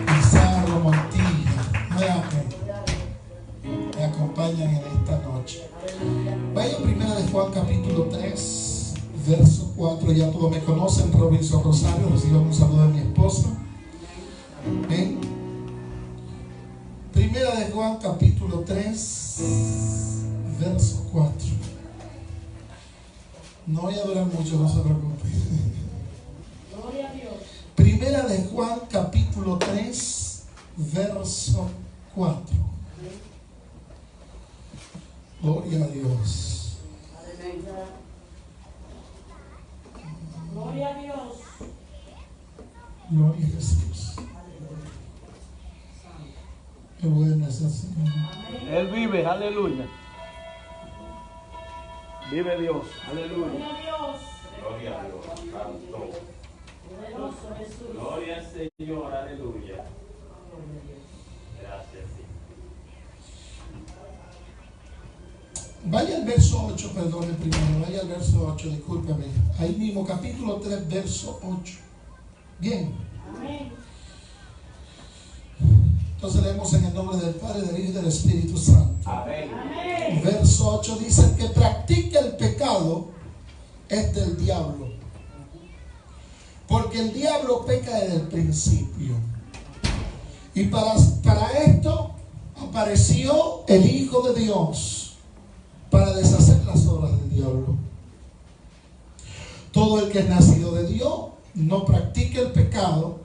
Pizarro, Montilla, me acompañan en esta noche. Vaya primera de Juan capítulo 3, verso 4. Ya todos me conocen, Robinson Rosario. Reciban un saludo de mi esposa. ¿Ven? Primera de Juan capítulo 3, verso 4. No voy a durar mucho, no se preocupen. Gloria a Dios. Primera de Juan capítulo 3, verso 4. Gloria a Dios. Gloria a Dios. Gloria a Jesús. Qué bueno es el Señor. Él vive, aleluya. Vive Dios, aleluya. Gloria a Dios. Gloria a Dios, santo. Poderoso Jesús. Gloria al Señor, aleluya. Gracias, sí. Vaya al verso 8, perdone primero, vaya al verso 8, discúlpame. Ahí mismo, capítulo 3, verso 8. Bien. Amén. Entonces leemos en el nombre del Padre, del Hijo y del Espíritu Santo. Amén. Amén. Verso 8 dice: el que practica el pecado es del diablo, porque el diablo peca desde el principio. Y para esto apareció el Hijo de Dios, para deshacer las obras del diablo. Todo el que es nacido de Dios no practica el pecado,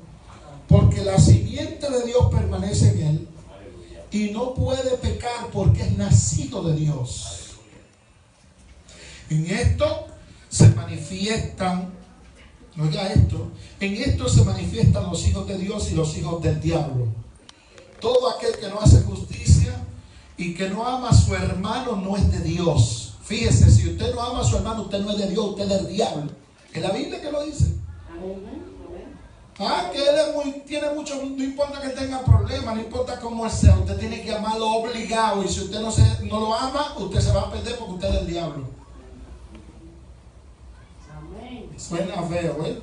porque la simiente de Dios permanece en él, y no puede pecar porque es nacido de Dios. En esto se manifiestan, oiga esto, en esto se manifiestan los hijos de Dios y los hijos del diablo. Todo aquel que no hace justicia y que no ama a su hermano no es de Dios. Fíjese, si usted no ama a su hermano, usted no es de Dios, usted es del diablo. Es la Biblia que lo dice. Que él tiene mucho, no importa que tenga problemas, no importa cómo sea, usted tiene que amarlo obligado. Y si usted no lo ama, usted se va a perder porque usted es del diablo. Amén. Suena feo, ¿eh?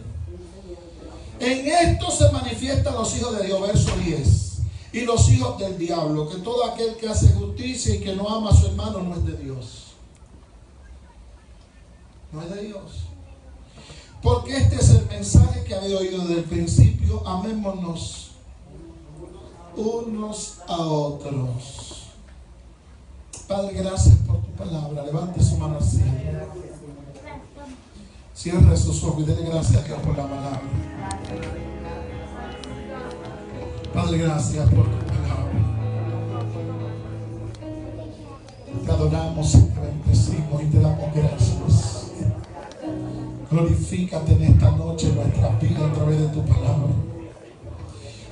En esto se manifiestan los hijos de Dios, verso 10. Y los hijos del diablo, que todo aquel que hace justicia y que no ama a su hermano no es de Dios. No es de Dios. Porque este es el mensaje que había oído desde el principio: amémonos unos a otros. Padre, gracias por tu palabra. Levante su mano al cielo. Cierre sus ojos y dele gracias a Dios por la palabra. Padre, gracias por tu palabra. Te adoramos y te bendecimos y te damos gracias. Glorifícate en esta noche en nuestra vida a través de tu palabra.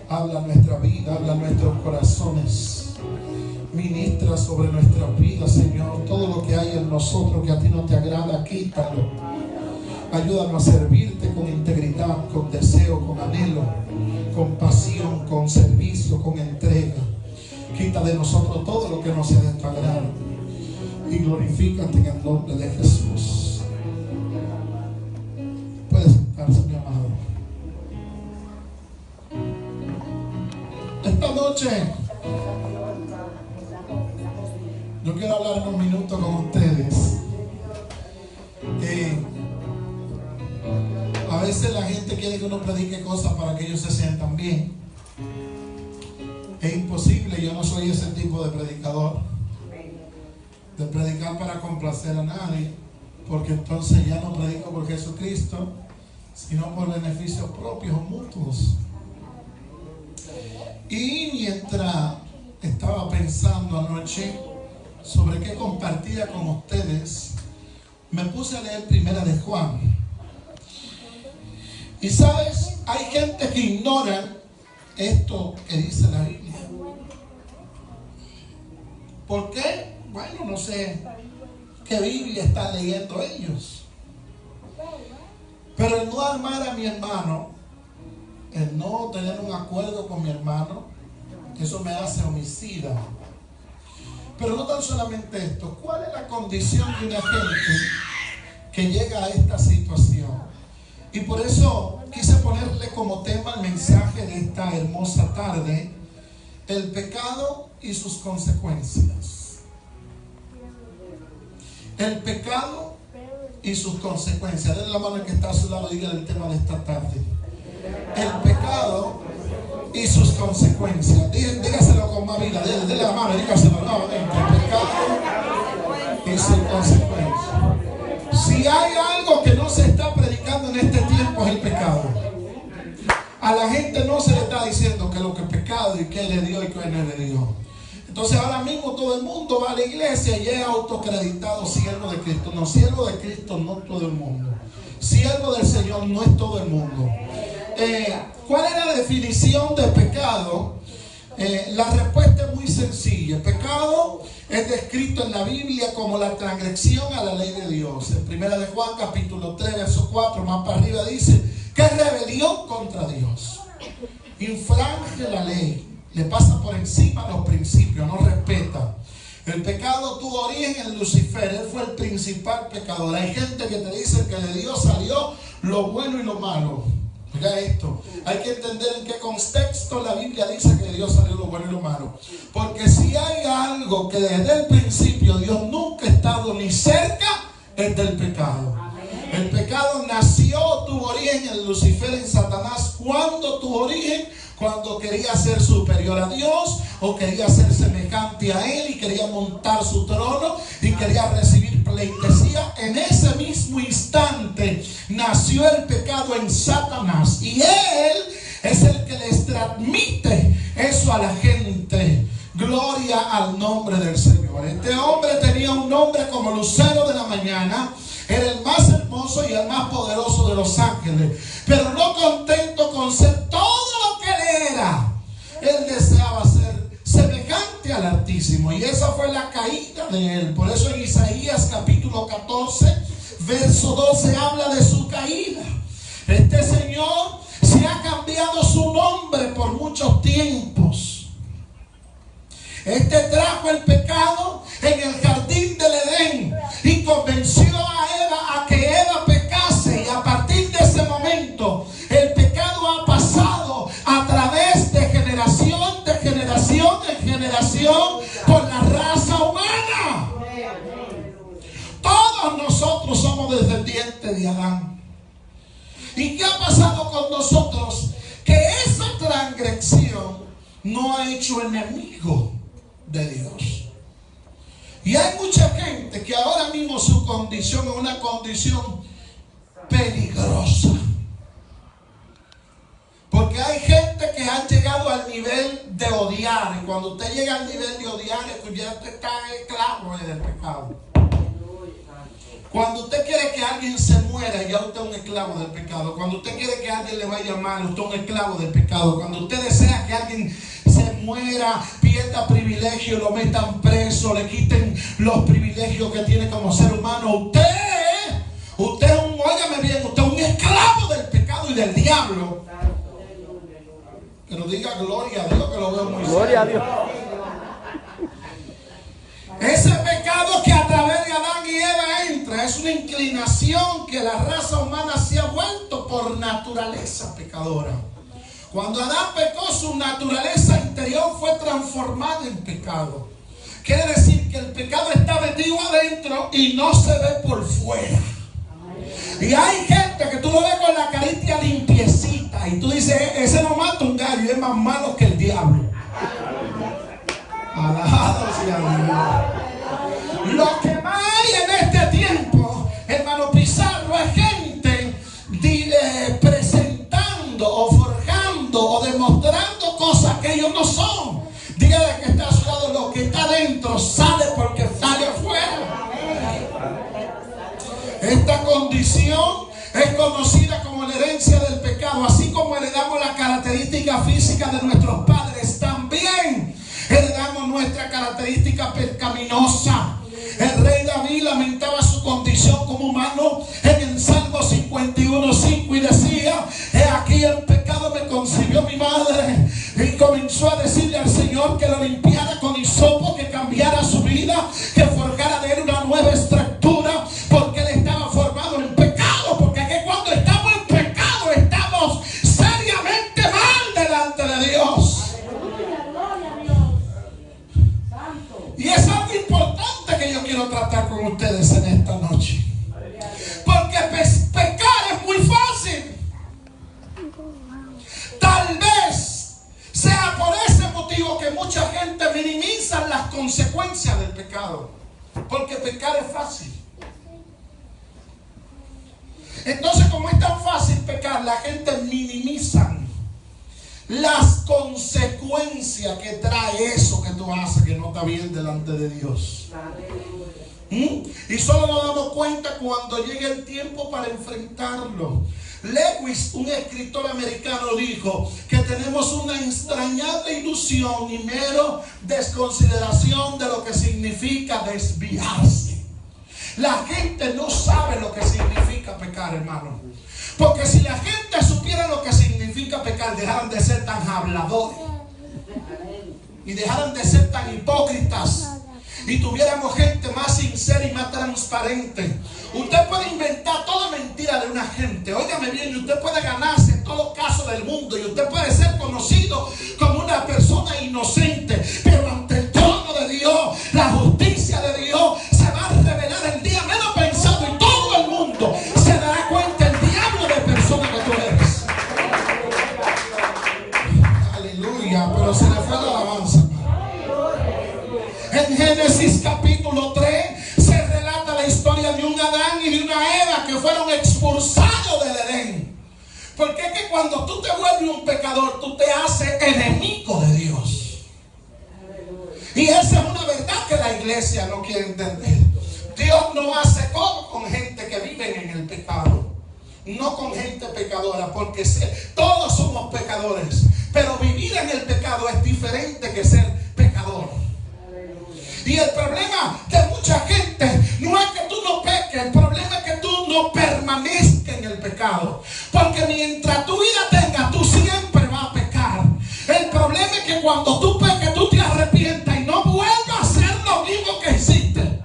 Habla nuestra vida, habla nuestros corazones. Ministra sobre nuestra vida, Señor. Todo lo que hay en nosotros que a ti no te agrada, quítalo. Ayúdanos a servirte con integridad, con deseo, con anhelo, con pasión, con servicio, con entrega. Quita de nosotros todo lo que no sea de tu agrado. Y glorifícate en el nombre de Jesús. Puede sentarse, mi amado. Esta noche yo quiero hablar unos minutos con ustedes. A veces la gente quiere que uno predique cosas para que ellos se sientan bien. Es imposible, yo no soy ese tipo de predicador, de predicar para complacer a nadie, porque entonces ya no predico por Jesucristo, sino por beneficios propios o mutuos. Y mientras estaba pensando anoche sobre qué compartía con ustedes, me puse a leer Primera de Juan. Y sabes, hay gente que ignora esto que dice la Biblia. ¿Por qué? Bueno, no sé qué Biblia están leyendo ellos. Pero el no amar a mi hermano, el no tener un acuerdo con mi hermano, eso me hace homicida. Pero no tan solamente esto. ¿Cuál es la condición de una gente que llega a esta situación? Y por eso quise ponerle como tema el mensaje esta hermosa tarde, el pecado y sus consecuencias. El pecado y sus consecuencias. Denle la mano al que está a su lado y dígale el tema de esta tarde. El pecado y sus consecuencias. Dígaselo con más vida. Denle la mano, dígaselo nuevamente. El pecado y sus consecuencias. Si hay algo que no se está predicando en este tiempo, es el pecado. A la gente no se le está diciendo que lo que es pecado y que le dio y que no le dio. Entonces ahora mismo todo el mundo va a la iglesia y es autocreditado siervo de Cristo. No, siervo de Cristo no todo el mundo. Siervo del Señor no es todo el mundo. ¿Cuál es la definición de pecado? La respuesta es muy sencilla. El pecado es descrito en la Biblia como la transgresión a la ley de Dios. En 1 de Juan capítulo 3 verso 4 más para arriba dice que es rebelión contra Dios. Infringe la ley. Le pasa por encima los principios, no respeta. El pecado tuvo origen en Lucifer. Él fue el principal pecador. Hay gente que te dice que de Dios salió lo bueno y lo malo. Oiga esto, hay que entender en qué contexto la Biblia dice que de Dios salió lo bueno y lo malo. Porque si hay algo que desde el principio Dios nunca ha estado ni cerca, es del pecado. El pecado nació, tuvo origen en Lucifer, en Satanás. ¿Cuándo tuvo origen? Cuando quería ser superior a Dios o quería ser semejante a Él y quería montar su trono y quería recibir pleitesía. En ese mismo instante nació el pecado en Satanás y Él es el que les transmite eso a la gente. Gloria al nombre del Señor. Este hombre tenía un nombre como lucero de la mañana. Era el más hermoso y el más poderoso de los ángeles. Pero no contento con ser todo lo que él era, él deseaba ser semejante al Altísimo. Y esa fue la caída de él. Por eso en Isaías capítulo 14, verso 12 habla de su caída. Este Señor se ha cambiado su nombre por muchos tiempos. Este trajo el pecado en el jardín del Edén y convenció a Eva a que Eva pecase. Y a partir de ese momento el pecado ha pasado a través de generación en generación por la raza humana. Todos nosotros somos descendientes de Adán. ¿Y qué ha pasado con nosotros? Que esa transgresión no ha hecho enemigo de Dios. Y hay mucha gente que ahora mismo su condición es una condición peligrosa. Porque hay gente que ha llegado al nivel de odiar. Y cuando usted llega al nivel de odiar, ya usted está esclavo del pecado. Cuando usted quiere que alguien se muera, ya usted es un esclavo del pecado. Cuando usted quiere que alguien le vaya mal, usted es un esclavo del pecado. Cuando usted desea que alguien se muera, pierda privilegio, lo metan preso, le quiten los privilegios que tiene como ser humano, usted es un, óigame bien, usted es un esclavo del pecado y del diablo. Que nos diga gloria a Dios, que lo veo muy serio. Gloria a Dios. Ese pecado que a través de Adán y Eva entra es una inclinación que la raza humana se ha vuelto por naturaleza pecadora. Cuando Adán pecó, su naturaleza interior fue transformada en pecado. Quiere decir que el pecado está metido adentro y no se ve por fuera. Y hay gente que tú lo ves con la carita limpiecita y tú dices, ese no mata un gallo, es más malo que el diablo. Alabado sea Dios. Lo que más hay en este tiempo, hermano Pizarro, es gente presentando o forjando o demostrando cosas que ellos no son. Dígale que está a su lado, lo que está adentro sale porque sale afuera. Esta condición es conocida como la herencia del pecado. Así como heredamos la característica física de nuestros padres, también heredamos nuestra característica pecaminosa. El rey David lamentaba su condición como humano en el Salmo 51:5 y decía: he aquí en pecado me concibió mi madre. Y comenzó a decirle al Señor que lo limpiara con hisopo, que cambiara su vida, que forjara de él una nueva estructura, porque él estaba formado en pecado. Porque que cuando estamos en pecado estamos seriamente mal delante minimizan las consecuencias del pecado. Porque pecar es fácil. Entonces, como es tan fácil pecar, la gente minimiza las consecuencias que trae eso que tú haces, que no está bien delante de Dios. Y solo nos damos cuenta cuando llegue el tiempo para enfrentarlo. Lewis, un escritor americano, dijo que tenemos una extrañable ilusión y mero desconsideración de lo que significa desviarse. La gente no sabe lo que significa pecar, hermano. Porque si la gente supiera lo que significa pecar, dejaran de ser tan habladores y dejaran de ser tan hipócritas y tuviéramos gente más sincera y más transparente. Usted puede inventar toda mentira de una gente, óigame bien, y usted puede ganarse en todos los casos del mundo, y usted puede ser conocido como una persona inocente, pero ante el trono de Dios, la justicia de Dios se va a revelar el día menos pensado, y todo el mundo se dará cuenta el diablo de persona que tú eres. Aleluya, pero se le fue la alabanza. En Génesis capítulo 3 se relata la historia de un Adán y de una Eva que fueron expulsados del Edén. Porque es que cuando tú te vuelves un pecador, tú te haces enemigo de Dios. Y esa es una verdad que la iglesia no quiere entender. Dios no hace como con gente que vive en el pecado, no con gente pecadora, porque todos somos pecadores. Pero vivir en el pecado es diferente que ser pecador. Y el problema de mucha gente no es que tú no peques, el problema es que tú no permanezcas en el pecado. Porque mientras tu vida tenga, tú siempre vas a pecar. El problema es que cuando tú peques, tú te arrepientas y no vuelvas a hacer lo mismo que hiciste.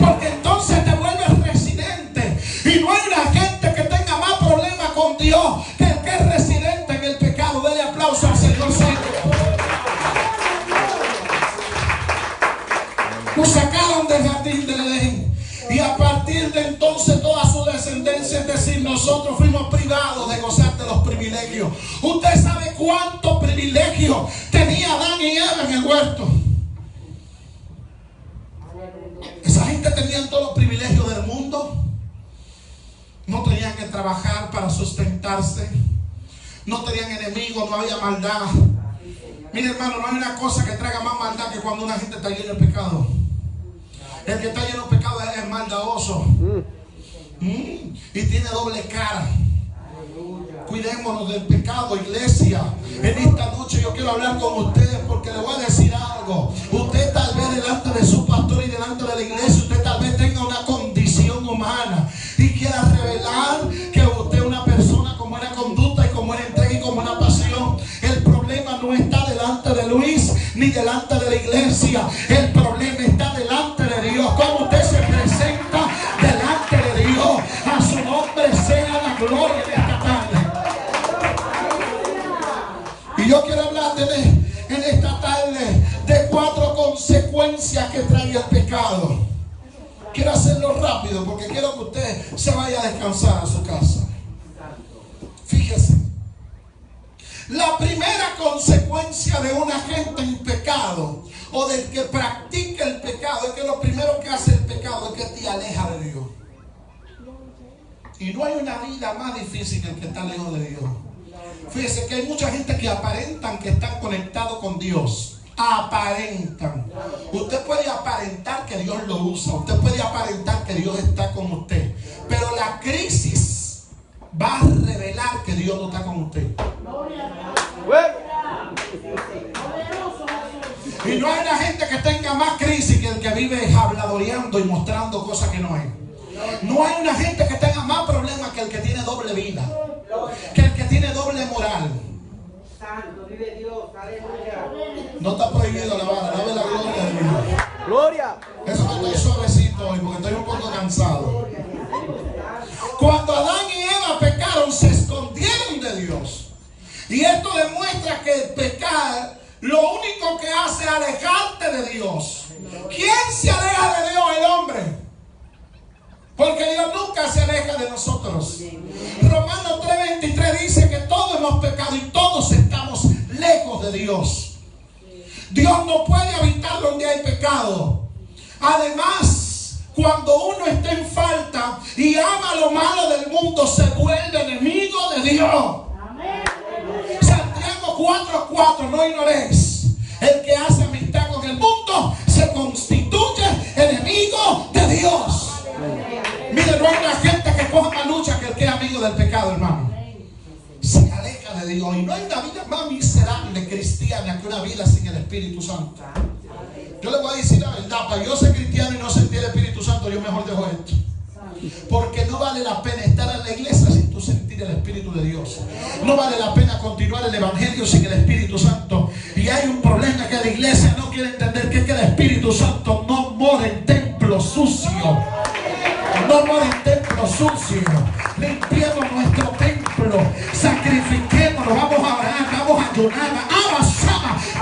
Porque entonces te vuelves residente. Y no hay una gente que tenga más problemas con Dios que el que es residente en el pecado. Dele aplauso al Señor Santo. Nos sacaron del jardín del Edén, y a partir de entonces toda su descendencia, es decir, nosotros fuimos privados de gozar de los privilegios. Usted sabe cuántos privilegios tenía Adán y Eva en el huerto. Esa gente tenía todos los privilegios del mundo. No tenían que trabajar para sustentarse, no tenían enemigos, no había maldad. Mire, hermano, no hay una cosa que traiga más maldad que cuando una gente está llena de pecado. El que está lleno de pecado es maldadoso. Y tiene doble cara. Cuidémonos del pecado, iglesia. En esta noche yo quiero hablar con ustedes porque le voy a decir algo. Usted tal vez delante de su pastor y delante de la iglesia, usted tal vez tenga una condición humana y quiera revelar que usted es una persona con buena conducta y con buena entrega y con buena pasión. El problema no está delante de Luis ni delante de la iglesia. El problema está delante de Dios. Como usted se presenta delante de Dios, a su nombre sea la gloria de esta tarde. Y yo quiero hablar en esta tarde de 4 consecuencias que trae el pecado. Quiero hacerlo rápido porque quiero que usted se vaya a descansar a su casa. Fíjese. La primera consecuencia de una gente en pecado o del que practica el pecado es que lo primero que hace el pecado es que te aleja de Dios. Y no hay una vida más difícil que el que está lejos de Dios. Fíjese que hay mucha gente que aparentan que están conectados con Dios. Aparentan. Usted puede aparentar que Dios lo usa. Usted puede aparentar que Dios está con usted. Pero la crisis va a revelar que Dios no está con usted. Y no hay una gente que tenga más crisis que el que vive habladoreando y mostrando cosas que no es. No hay una gente que tenga más problemas que el que tiene doble vida, que el que tiene doble moral. Santo, vive Dios, aleluya. No está prohibido alabar, alabe la gloria de Dios. Gloria. Eso que estoy suavecito hoy porque estoy un poco cansado. Cuando Adán y Eva pecaron, se escondieron de Dios. Y esto demuestra que el pecar lo único que hace es alejarte de Dios. ¿Quién se aleja de Dios? El hombre. Porque Dios nunca se aleja de nosotros. Romanos 3:23 dice que todos hemos pecado y todos estamos lejos de Dios. Dios no puede habitar donde hay pecado. Además, cuando uno está en falta y ama lo malo del mundo, se vuelve enemigo de Dios. Santiago 4:4, no ignoréis. El que hace amistad con el mundo se constituye enemigo de Dios. Mire, no hay una gente que coja más lucha que el que es amigo del pecado, hermano. Se aleja de Dios. Y no hay una vida más miserable cristiana que una vida sin el Espíritu Santo. Yo le voy a decir la verdad, para yo ser cristiano y no sentir el Espíritu Santo, yo mejor dejo esto. Porque no vale la pena estar en la iglesia sin tú sentir el Espíritu de Dios. No vale la pena continuar el Evangelio sin el Espíritu Santo. Y hay un problema que la iglesia no quiere entender, que es que el Espíritu Santo no mora en templos sucios. No mora en templos sucios. Limpiemos nuestro templo. Sacrifiquémonos. Vamos a orar, vamos a ayunar,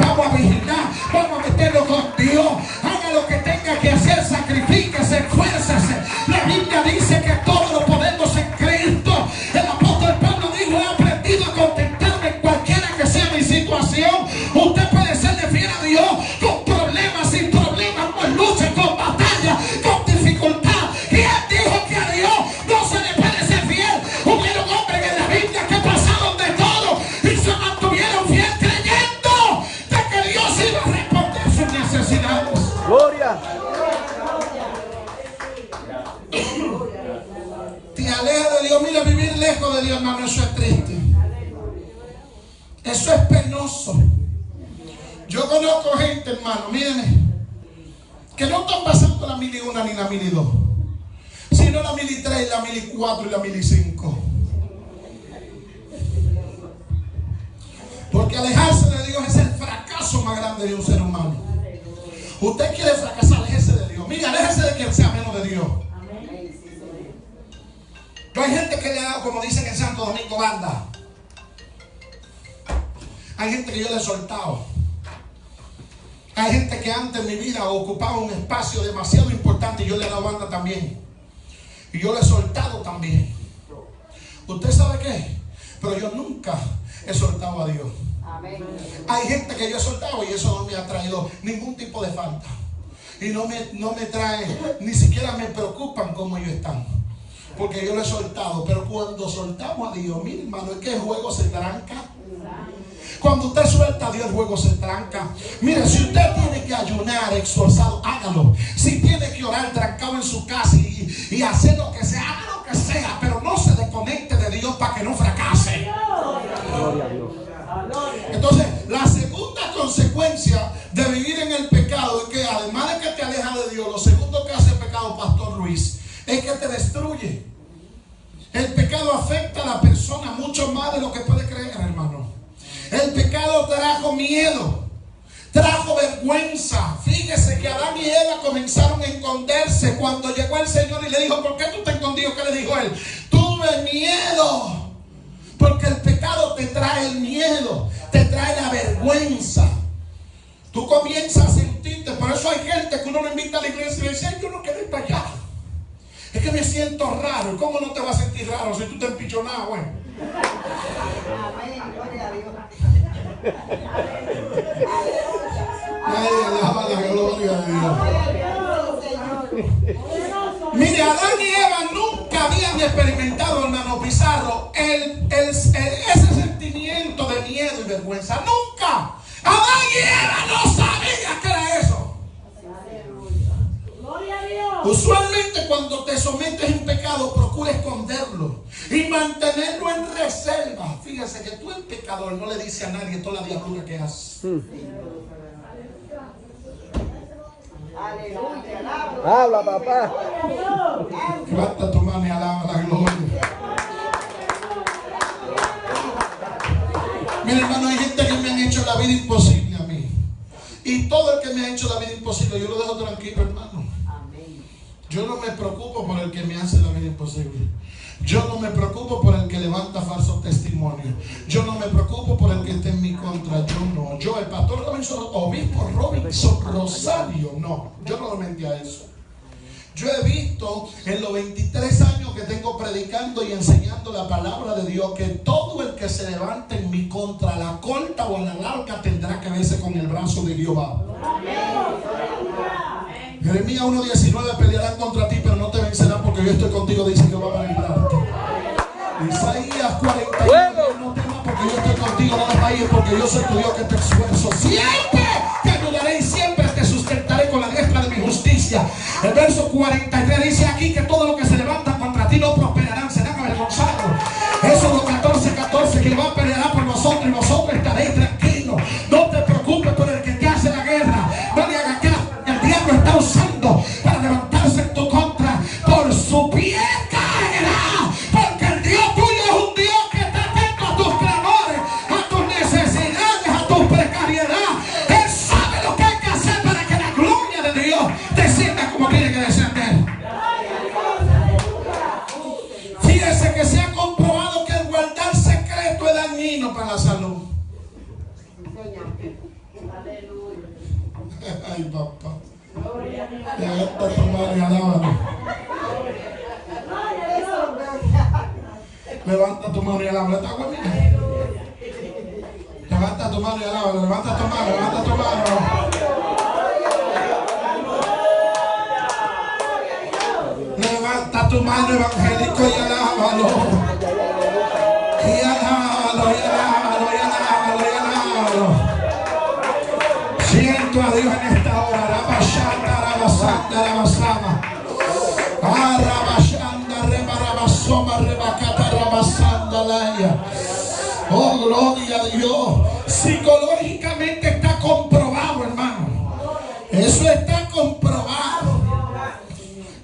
vamos a vigilar, vamos a meterlo con Dios. Haga lo que tenga que hacer, sacrifíquese, esfuércese. La Biblia dice que todo lo podemos en Cristo. El apóstol Pablo dijo: he aprendido a contentarme en cualquiera que sea mi situación. Usted puede serle fiel a Dios con problemas, sin problemas, con lucha, con batalla, con dificultad. ¿Quién dijo que a Dios no se le puede ser fiel? Hubieron hombres en la Biblia que pasaron de todo y se mantuvieron fiel, creyendo de que Dios iba a responder sus necesidades. Gloria. Te aleja de Dios. Mira, vivir lejos de Dios, hermano, eso es triste. Eso es penoso. Yo conozco gente, hermano, mírenme, que no están pasando la 1001 ni la 1002, sino la 1003, la 1004 y la 1005. Porque alejarse de Dios es el fracaso más grande de un ser humano. Usted quiere fracasar, aléjese de Dios. Mira, aléjese de quien sea menos de Dios. Yo hay gente que le ha dado, como dicen en Santo Domingo, banda. Hay gente que yo le he soltado. Hay gente que antes en mi vida ocupaba un espacio demasiado importante y yo le he dado banda también. Y yo le he soltado también. ¿Usted sabe qué? Pero yo nunca he soltado a Dios. Hay gente que yo he soltado y eso no me ha traído ningún tipo de falta. Y no me trae, ni siquiera me preocupan cómo ellos están. Porque yo lo he soltado. Pero cuando soltamos a Dios, mi hermano, es que el juego se tranca. Cuando usted suelta a Dios, el juego se tranca. Mire, si usted tiene que ayunar exforzado, hágalo. Si tiene que orar trancado en su casa y hacer lo que sea, haga lo que sea, pero no se desconecte de Dios para que no fracase. Gloria a Dios. Entonces, la segunda consecuencia de vivir en el pecado es que además de que te aleja de Dios, lo segundo que hace el pecado, Pastor Luis, es que te destruye. El pecado afecta a la persona mucho más de lo que puede creer, hermano. El pecado trajo miedo, trajo vergüenza. Fíjese que Adán y Eva comenzaron a esconderse cuando llegó el Señor y le dijo: ¿por qué tú te escondido? ¿Qué le dijo él? Tuve miedo. Porque el pecado te trae el miedo, te trae la vergüenza. Tú comienzas a sentirte. Por eso hay gente que uno lo invita a la iglesia y le dice: yo no quiero ir para allá. Es que me siento raro. ¿Cómo no te vas a sentir raro si tú te empichonado, güey? Amén, gloria a Dios. Ay, alaba la gloria de Dios. Mire, Adán y Eva nunca habían experimentado, hermano Pizarro, ese sentimiento de miedo y vergüenza. Nunca. Adán y Eva no sabían qué era eso. Gloria a Dios. Usualmente cuando te sometes en pecado, procura esconderlo y mantenerlo en reserva. Fíjese que tú, el pecador, no le dice a nadie toda la diablura que haces. Aleluya, Habla, papá. Levanta tu mano y alaba la gloria. Mira, hermano, hay gente que me han hecho la vida imposible a mí. Y todo el que me ha hecho la vida imposible, yo lo dejo tranquilo, hermano. Yo no me preocupo por el que me hace la vida imposible. Yo no me preocupo por el que levanta falsos testimonios. Yo no me preocupo por el que esté en mi contra. Yo no. Yo, el pastor Robinson, obispo Robinson Rosario, no. Yo no lo mentí a eso. Yo he visto en los 23 años que tengo predicando y enseñando la palabra de Dios, que todo el que se levante en mi contra, a la corta o a la larga, tendrá que verse con el brazo de Jehová. Jeremías 1:19, pelearán contra ti, pero no te vencerán, porque yo estoy contigo, dice Jehová, para librarte. Isaías 41, no temas, porque yo estoy contigo, no desmayes, porque yo soy tu Dios que te esfuerzo. Siempre te ayudaré y siempre te sustentaré con la diestra de mi justicia. El verso 43 dice aquí que todo lo que se levanta contra ti no prosperarán, serán avergonzados. Éxodo 14:14, Jehová peleará por nosotros y vosotros estaréis tranquilos. No te preocupes por el que te hace la guerra. No le hagas caso. El diablo está usando para levantarse en tu contra. Por su pie caerá. Porque el Dios tuyo es un Dios que está atento a tus clamores, a tus necesidades, a tu precariedad. Él sabe lo que hay que hacer para que la gloria de Dios descienda como tiene que descender. Fíjese que se ha comprobado que el guardar secreto es dañino para la salud. Ay, papá. Levanta tu mano y alábalo. Levanta tu mano y alábalo. ¿Está agua mía? Levanta tu mano y alábalo. Levanta tu mano, levanta tu mano. Levanta tu mano, evangélico, y alábalo. Y alábalo, y alábalo, y alábalo, y alábalo. Siento a Dios en esta hora. Rabashanda, rabasanda, rabasama. Rabashanda, rebarabasoma, rebacata, rabasanda, laya. Oh, gloria a Dios. Psicológicamente está comprobado, hermano. Eso está comprobado.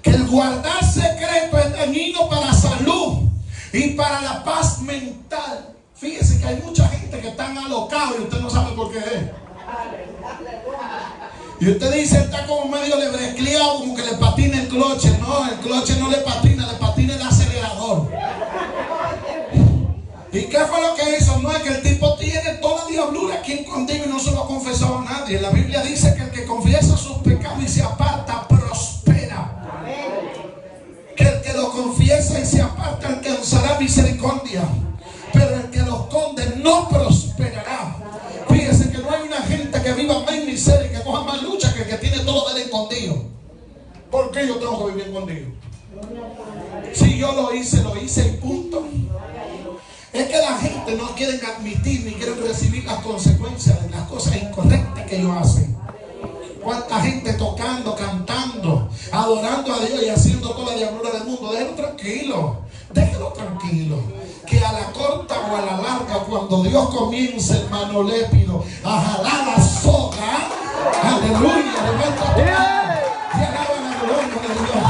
Que el guardar secreto es dañino para la salud y para la paz mental. Fíjese que hay mucha gente que están alocados y usted no sabe por qué es. Y usted dice, está como medio lebrecleado, como que le patina el cloche. No, el cloche no le patina el acelerador. ¿Y qué fue lo que hizo? No, es que el tipo tiene toda la diablura aquí contigo y no se lo ha confesado a nadie. La Biblia dice que el que confiesa sus pecados y se aparta, prospera. Que el que lo confiesa y se aparta alcanzará misericordia. Pero el que lo esconde no prosperará. Fíjese que no hay una gente que viva más en miseria y que coja más lucha que el que tiene todo de él escondido. ¿Por qué yo tengo que vivir escondido? Si yo lo hice y punto. Es que la gente no quiere admitir ni quiere recibir las consecuencias de las cosas incorrectas que ellos hacen. Cuánta gente tocando, cantando, adorando a Dios y haciendo toda la diablura del mundo. Déjelo tranquilo, déjelo tranquilo. Que a la corta o a la larga, cuando Dios comience, hermano lépido, a jalar la soga, aleluya, levanta tu mano y alaba la gloria de Dios.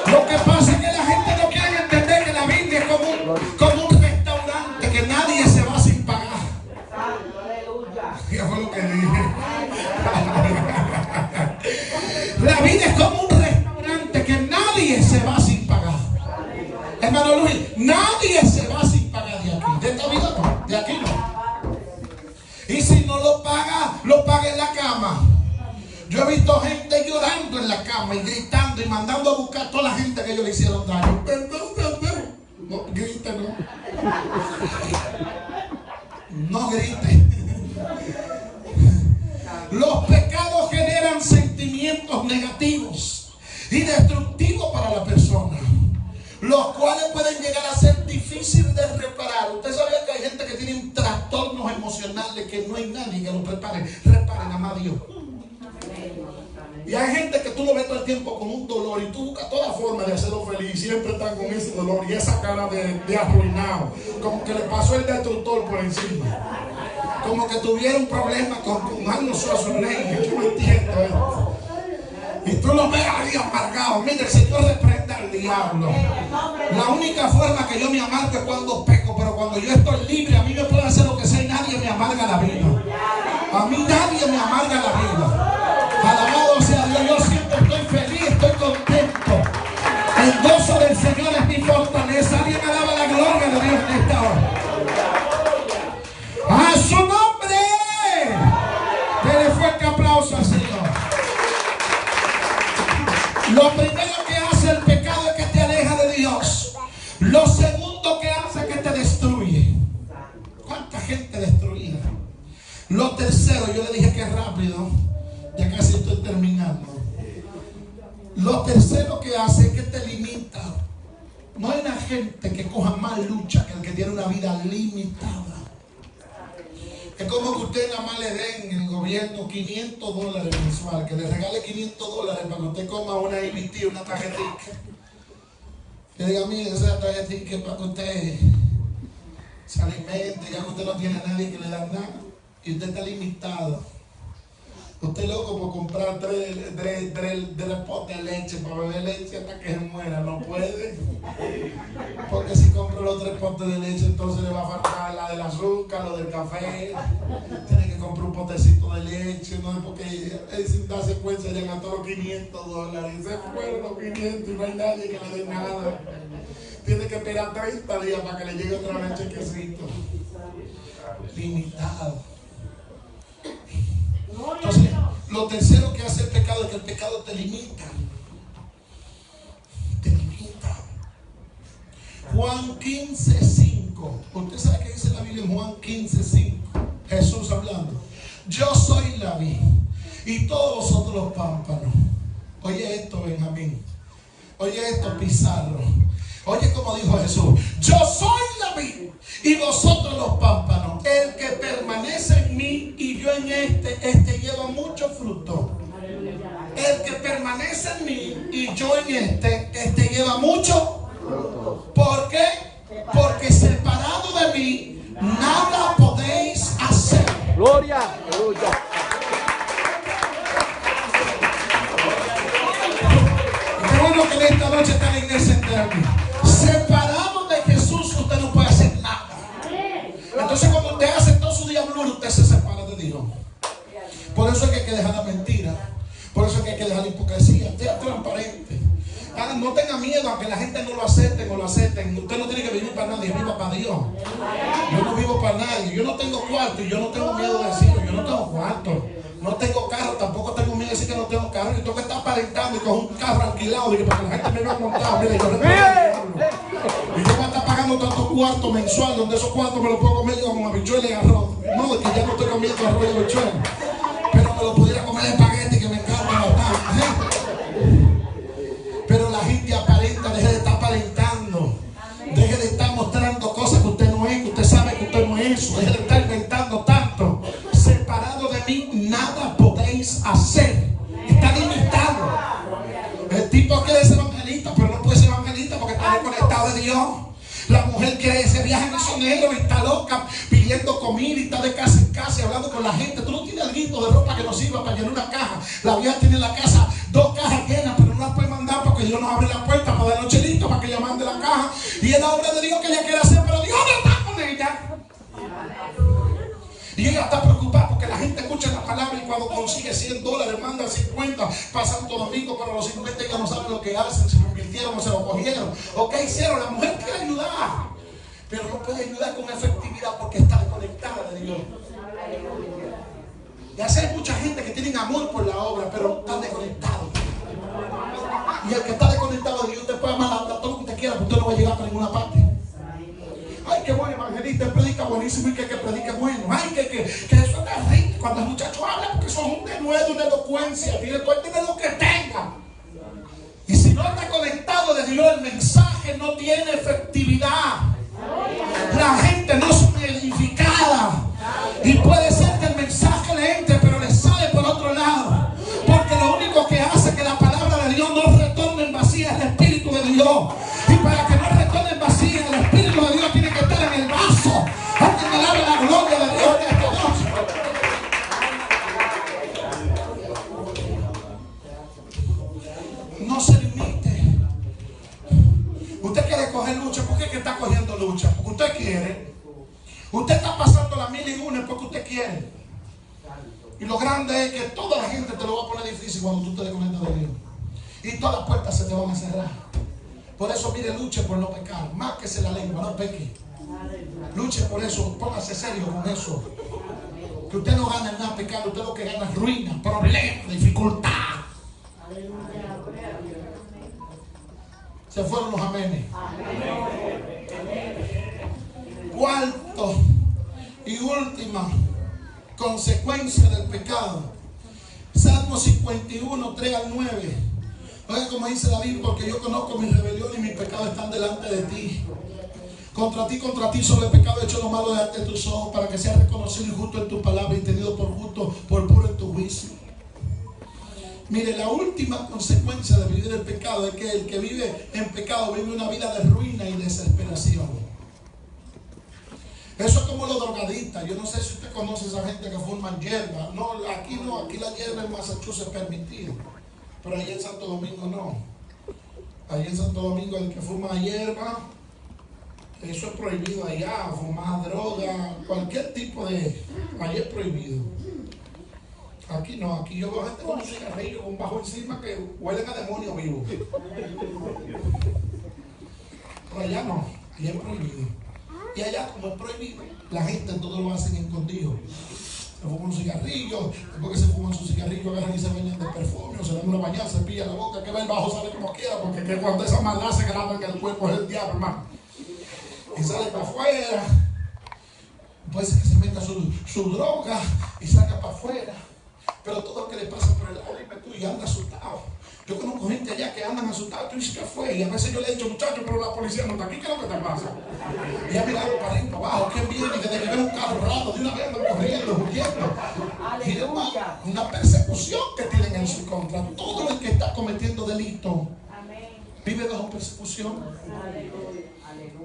Lo que pasa es que la gente no quiere entender que la Biblia es como un restaurante, que nadie se va sin pagar. ¿Qué fue lo que dije? La vida es como un restaurante que nadie se va sin pagar. Hermano Luis, nadie se va sin pagar de aquí. De esta vida no, de aquí no. Y si no lo paga en la cama. Yo he visto gente llorando en la cama y gritando y mandando a buscar a toda la gente que ellos le hicieron daño. Perdón. No grite, no. No grite. Los pecados generan sentimientos negativos y destructivos para la persona, los cuales pueden llegar a ser difíciles de reparar. Usted sabía que hay gente que tiene trastornos emocionales que no hay nadie que los repare. Reparen, amado Dios. Y hay gente que tú lo ves todo el tiempo con un dolor y tú buscas toda forma de hacerlo feliz y siempre están con ese dolor y esa cara de arruinado, como que le pasó el destructor por encima, como que tuviera un problema con Arnold Schwarzenegger. Yo no entiendo esto. Y tú lo ves ahí amargado. Mira, el Señor reprenda al diablo. La única forma que yo me amargo es cuando peco, pero cuando yo estoy libre, a mí me puede hacer lo que sea y nadie me amarga la vida. A mí nadie me amarga la vida. Alabado sea Dios, yo siempre estoy feliz, estoy contento. El gozo del Señor es mi fortaleza. Alguien alaba la gloria de Dios en esta hora. ¡A su nombre! Dele fuerte aplauso al Señor. Lo primero que hace el pecado es que te aleja gente destruida. Lo tercero, yo le dije que es rápido, ya casi estoy terminando. Lo tercero que hace es que te limita. No hay una gente que coja más lucha que el que tiene una vida limitada. Es como que usted nada más le den en el gobierno $500 mensual, que le regale $500 para que usted coma una IBT, una tarjetita. Que diga, mire, esa tarjetita es para que usted se alimente, ya que usted no tiene a nadie que le da nada. Y usted está limitado. Usted es loco por comprar tres potes de leche para beber leche hasta que se muera. No puede. Porque si compra los 3 potes de leche, entonces le va a faltar la del azúcar, lo del café. Tiene que comprar un potecito de leche, ¿no? Porque sin darse cuenta se le gastó los $500. Y se fueron los 500 y no hay nadie que le dé nada. Tiene que esperar 30 días para que le llegue otra vez el chequecito. Limitado. Entonces, lo tercero que hace el pecado es que el pecado te limita. Te limita. Juan 15:5. Usted sabe qué dice la Biblia en Juan 15:5. Jesús hablando. Yo soy la vid y todos vosotros los pámpanos. Oye esto, Benjamín. Oye esto, Pizarro. Oye como dijo Jesús. Yo soy la vid y vosotros los pámpanos. El que permanece en mí y yo en este lleva mucho fruto. El que permanece en mí y yo en este lleva mucho fruto. ¿Por qué? Porque separado de mí nada podéis hacer. Gloria, aleluya. Qué bueno que en esta noche está la iglesia entera. Separado de Jesús usted no puede hacer nada. Entonces cuando usted hace todo su diablura, usted se separa de Dios. Por eso es que hay que dejar la mentira. Por eso es que hay que dejar la hipocresía. Sea transparente. No tenga miedo a que la gente no lo acepte o lo acepten. Usted no tiene que vivir para nadie, viva para Dios. Yo no vivo para nadie. Yo no tengo cuarto y yo no tengo miedo de decirlo. Yo no tengo cuarto. No tengo carro, tampoco tengo miedo de decir que no tengo carro. Yo tengo que estar aparentando y con un carro alquilado para que la gente me vea montado. Mira, yo le y yo voy a estar pagando tantos cuartos mensual, donde esos cuartos me los puedo comer yo con habichuela y arroz. No, es que ya no estoy comiendo arroz y habichuela. Pero me lo pudiera comer de espagueti, que me encanta bastante. Pero la gente aparenta, deje de estar aparentando. Deje de estar mostrando cosas que usted no es, que usted sabe que usted no es eso. Deje de estar inventando tanto. Separado de mí, nada podéis hacer. Está limitado. El tipo quiere ser evangelista, pero no puede ser evangelista porque está desconectado de Dios. La mujer quiere ese viaje misionero y está loca pidiendo comida y está de casa en casa y hablando con la gente. Tú no tienes algo de ropa que nos sirva para llenar una caja. La vieja tiene en la casa 2 cajas llenas, pero no las puede mandar porque Dios nos abre la puerta para darnos chelitos para que ella mande la caja. Y es la obra de Dios que ella quiere hacer, pero Dios no está con ella. Y ella está preocupada porque la gente escucha la palabra y cuando consigue $100, manda 50 para Santo Domingo, pero los 50 ellos no saben lo que hacen, se lo invirtieron o se lo cogieron. ¿O qué hicieron? La mujer quiere ayudar, pero no puede ayudar con efectividad porque está desconectada de Dios. Y así hay mucha gente que tiene amor por la obra, pero está desconectado. Y el que está desconectado de Dios, usted puede amar todo lo que usted quiera, pero usted no va a llegar para ninguna parte. Ay, qué buen evangelista, él predica buenísimo y que predica bueno. Ay, que eso es terrible. Cuando el muchacho habla, porque son un denuedo, una elocuencia, tiene lo que tenga. Y si no está conectado de Dios, el mensaje no tiene efectividad. La gente no es edificada. Y puede ser que el mensaje le entre, pero le sale por otro lado. Porque lo único que hace que la palabra de Dios no retorne en vacía es el Espíritu de Dios. Y para que no retorne en vacía, el Espíritu de Dios tiene que estar en el vaso. Alguien alabe la gloria de Dios en esta noche. No se limite. Usted quiere coger lucha. ¿Por qué es que está cogiendo lucha? Porque usted quiere. Usted está pasando la 1001 porque usted quiere. Y lo grande es que toda la gente te lo va a poner difícil cuando tú te desconectas de Dios. Y todas las puertas se te van a cerrar. Por eso, mire, luche por no pecar. Márquese la lengua, no peque. Luche por eso, póngase serio con eso. Que usted no gana nada pecando, usted lo que gana es ruina, problema, dificultad. Se fueron los amenes. Cuarto y última consecuencia del pecado. Salmo 51, 3 al 9. Oiga como dice David, porque yo conozco mi rebelión y mis pecados están delante de ti. Contra ti solo he pecado, he hecho lo malo delante de tus ojos, para que sea reconocido y justo en tu palabra y tenido por justo, por puro en tu juicio. Mire, la última consecuencia de vivir el pecado es que el que vive en pecado vive una vida de ruina y desesperación. Eso es como los drogadictas. Yo no sé si usted conoce a esa gente que fuman hierba. No, aquí la hierba en Massachusetts es permitida, pero allá en Santo Domingo no. Allá en Santo Domingo el que fuma hierba, eso es prohibido allá. Fumar droga, cualquier tipo de... allá es prohibido. Aquí no, aquí yo veo gente con un cigarrillo, con un bajo encima que huelen a demonio vivo. Pero allá no, allá es prohibido. Y allá como es prohibido, la gente todo lo hacen escondido. Se fuman un cigarrillo, después que se fuman su cigarrillo agarran y se bañan de perfume, o se dan una bañada, se pilla la boca, que va el bajo sale como quiera, porque que cuando esa maldad se graba en el cuerpo es el diablo, hermano. Y sale para afuera, puede ser que se meta su droga y salga para afuera. Pero todo lo que le pasa por el lado, dime tú, y anda asustado. Yo conozco gente allá que andan asustados, tú dices que fue, y a veces yo le he dicho, muchachos, pero la policía no está aquí, ¿qué es lo que te pasa? Y ya mirado para arriba, para abajo, ¿quién viene? Y desde que ve un carro raro, de una vez andan corriendo, huyendo. Y demás, una persecución que tienen en su contra. Todo el que está cometiendo delito vive bajo persecución.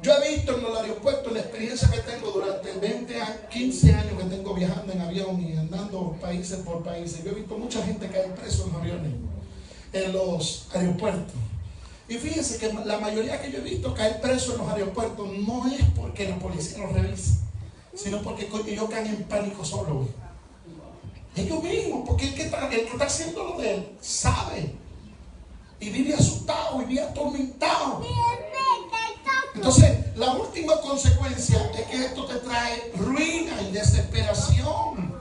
Yo he visto en el aeropuerto, la experiencia que tengo durante 15 años que tengo viajando en avión y andando países por países. Yo he visto mucha gente caer preso en los aviones, en los aeropuertos. Y fíjense que la mayoría que yo he visto caer preso en los aeropuertos no es porque la policía los revisa, sino porque ellos caen en pánico solo. Ellos mismos, porque el que está haciendo lo de él sabe y vive asustado y vive atormentado. Entonces, la última consecuencia es que esto te trae ruina y desesperación.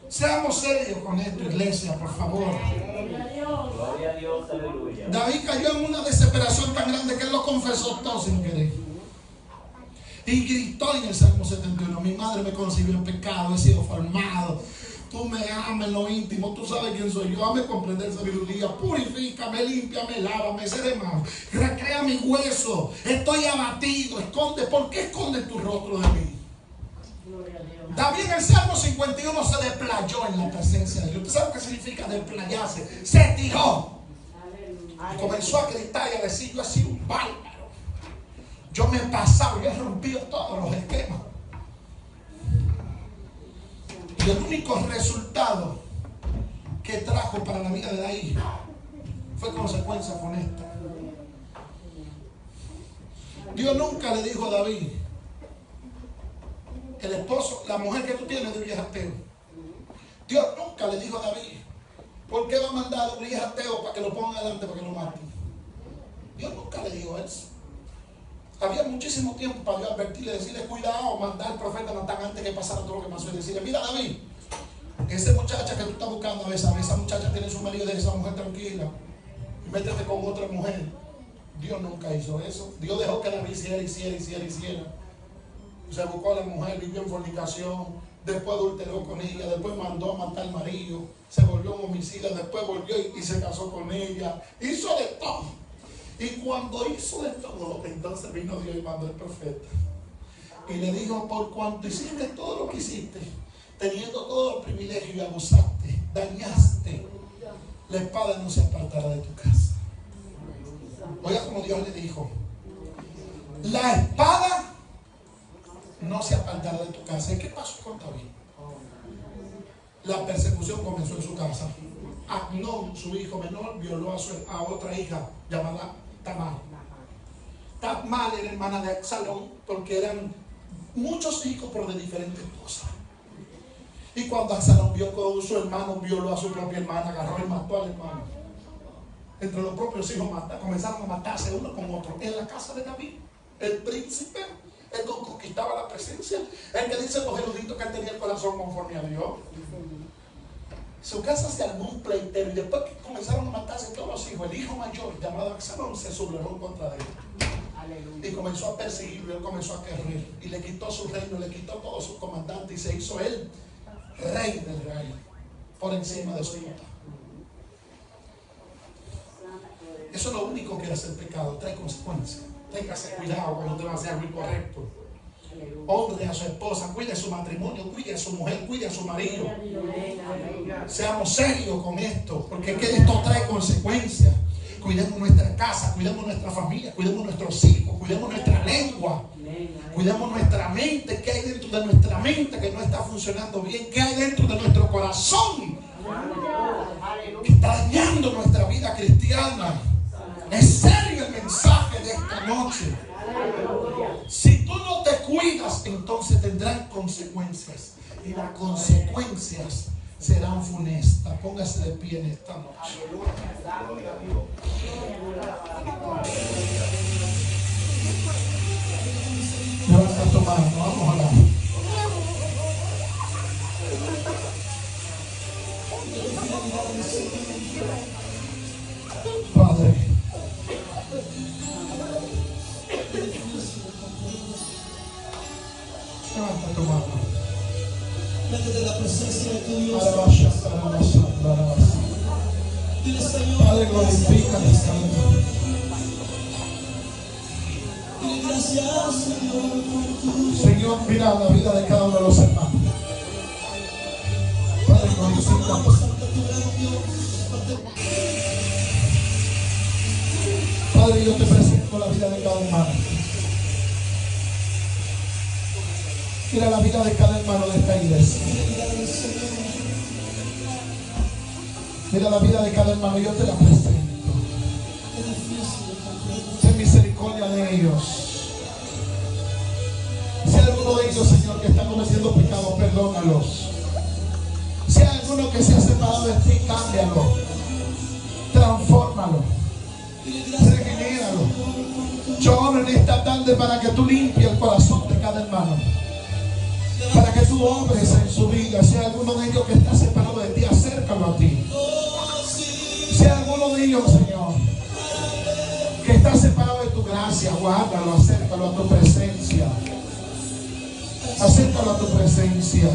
Seamos serios con esto, iglesia, por favor. Gloria a Dios, aleluya. David cayó en una desesperación tan grande que él lo confesó todo sin querer. Y gritó en el Salmo 71, mi madre me concibió en pecado, he sido formado. Tú me amas en lo íntimo, tú sabes quién soy yo. Hazme comprender sabiduría, purifícame, límpiame, lávame, seré más. Recrea mi hueso, estoy abatido, esconde. ¿Por qué escondes tu rostro de mí? David en el Salmo 51 se desplayó en la presencia de Dios. ¿Usted sabe qué significa desplayarse? Se tiró. Y comenzó a gritar y a decir, yo he sido un bárbaro. Yo me he pasado, yo he rompido todos los esquemas. Y el único resultado que trajo para la vida de David fue consecuencia funesta. Dios nunca le dijo a David, el esposo, la mujer que tú tienes de Urias ateo. Dios nunca le dijo a David, ¿por qué va a mandar a Urias ateo para que lo pongan adelante, para que lo maten? Dios nunca le dijo eso. Había muchísimo tiempo para Dios advertirle, decirle cuidado, mandar al profeta Natán antes que pasara todo lo que pasó y decirle, mira David, esa muchacha que tú estás buscando a veces, esa muchacha tiene su marido y esa mujer tranquila y métete con otra mujer. Dios nunca hizo eso. Dios dejó que David hiciera. Se buscó a la mujer, vivió en fornicación, después adulteró con ella, después mandó a matar al marido, se volvió un homicida, después volvió y se casó con ella, hizo de todo. Y cuando hizo de todo, entonces vino Dios y mandó el profeta. Y le dijo, por cuanto hiciste todo lo que hiciste, teniendo todos los privilegios y abusaste, dañaste, la espada no se apartará de tu casa. Oiga como Dios le dijo, la espada no se apartará de tu casa. ¿Y qué pasó con David? La persecución comenzó en su casa. Amnón, su hijo menor, violó a otra hija llamada Tamar. Tamar era hermana de Absalón, porque eran muchos hijos pero de diferentes cosas. Y cuando Absalón vio que su hermano violó a su propia hermana, agarró y mató al hermano. Entre los propios hijos comenzaron a matarse uno con otro. En la casa de David, el príncipe, el que conquistaba la presencia, el que dice los eruditos que él tenía el corazón conforme a Dios. Su casa se armó un pleitero y después que comenzaron a matarse todos los hijos, el hijo mayor llamado Absalón se sublevó contra él. Y comenzó a perseguirlo, él comenzó a querer. Y le quitó su reino, le quitó todos sus comandantes y se hizo él rey del rey por encima de su vida. Eso es lo único que hace el pecado, trae consecuencias. Téngase cuidado cuando usted va a hacer algo incorrecto. Honre a su esposa, cuide su matrimonio, cuide a su mujer, cuide a su marido. Seamos serios con esto, porque esto trae consecuencias. Cuidemos nuestra casa, cuidemos nuestra familia, cuidemos nuestros hijos, cuidemos nuestra lengua, cuidemos nuestra mente. ¿Qué hay dentro de nuestra mente que no está funcionando bien? ¿Qué hay dentro de nuestro corazón que está dañando nuestra vida cristiana? Es serio el mensaje de esta noche. Si tú no te cuidas, entonces tendrán consecuencias. Y las consecuencias serán funestas. Póngase de pie en esta noche. Levanta tu mano, vamos a orar. Padre, levanta tu mano. De la presencia de tu Dios. Dile, Señor, Padre, glorifícate, Señor. dile gracias, Señor, por tu Señor, mira la vida de cada uno de los hermanos. Padre, glorifícate. Padre, yo te presento la vida de cada hermano. Mira la vida de cada hermano de esta iglesia. Mira la vida de cada hermano, yo te la presento. Ten misericordia de ellos. Si hay alguno de ellos, Señor, que está cometiendo pecados, perdónalos. Si hay alguno que se ha separado de ti, cámbialo. Transfórmalo. Regenéralo. Yo oro en esta tarde para que tú limpies el corazón de cada hermano, para que tú obres en su vida. Si hay alguno de ellos que está separado de ti, acércalo a ti. Si hay alguno de ellos, Señor, que está separado de tu gracia, guárdalo, acércalo a tu presencia. Acércalo a tu presencia.